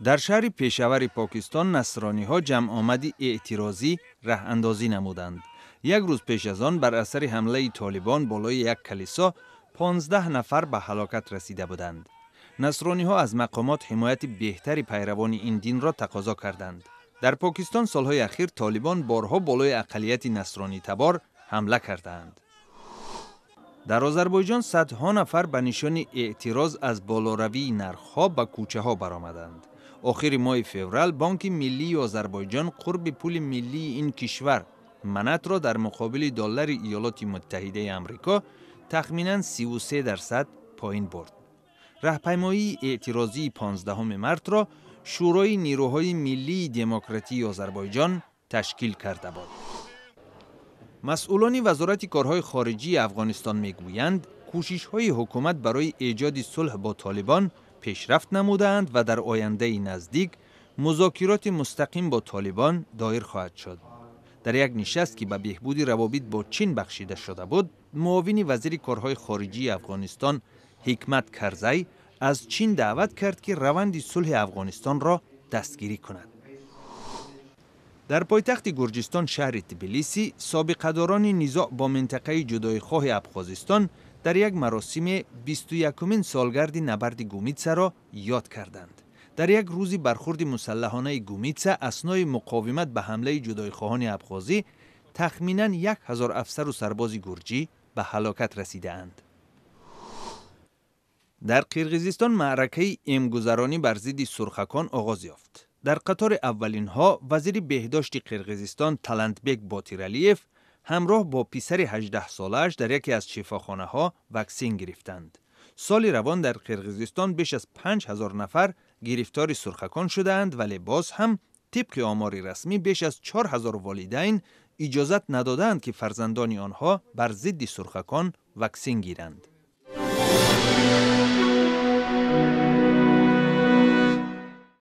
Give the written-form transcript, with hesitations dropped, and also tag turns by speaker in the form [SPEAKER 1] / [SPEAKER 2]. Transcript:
[SPEAKER 1] در شهر پیشاور پاکستان نصرانی‌ها جمع آمدی اعتراضی راه اندازی نمودند. یک روز پیش از آن بر اثر حمله طالبان بالای یک کلیسا 15 نفر به هلاکت رسیده بودند. نصرانی‌ها از مقامات حمایت بهتری پیروان این دین را تقاضا کردند. در پاکستان سالهای اخیر طالبان بارها بالای اقلیت نصرانی تبار حمله کردند. در آذربایجان صدها نفر به نشان اعتراض از بالاروی نرخ‌ها به کوچه‌ها برآمدند. آخر ماه فوریه بانک ملی آذربایجان قرب پول ملی این کشور منت را در مقابل دلار ایالات متحده آمریکا تخمیناً 33% پایین برد. راهپیمایی اعتراضی 15 مارس را شورای نیروهای ملی دموکراتی آذربایجان تشکیل کرده بود. مسئولان وزارت کارهای خارجی افغانستان میگویند کوشش‌های حکومت برای ایجاد صلح با طالبان پیشرفت نمودند و در آینده نزدیک مذاکرات مستقیم با طالبان دایر خواهد شد. در یک نشست که به بهبود روابط با چین بخشیده شده بود، معاون وزیر کارهای خارجی افغانستان حکمت کرزی از چین دعوت کرد که روند صلح افغانستان را دستگیری کند. در پایتخت گرجستان شهر تبلیسی، سابقه‌داران نزاع با منطقه جدایی‌خواه ابخازستان در یک مراسم 21مین سالگرد نبرد گومیتسه را یاد کردند. در یک روز برخورد مسلحانه گومیتسه اثنای مقاومت به حمله جدایی‌خواهان ابخازی تخمیناً 1000 افسر و سرباز گرجی به هلاکت رسیده‌اند. در قرقیزستان معرکه امگذرانی بر ضد سرخکان آغاز یافت. در قطار اولین ها وزیر بهداشت قرقیزستان تالنتبک باتیرالیف همراه با پسر 18 سالش در یکی از شفاخانه ها واکسن گرفتند. سال روان در قرقیزستان بیش از 5000 نفر گرفتار سرخکان شدند، ولی باز هم طبق آمار رسمی بیش از 4000 والدین اجازت ندادند که فرزندان آنها بر ضد سرخکان واکسن گیرند.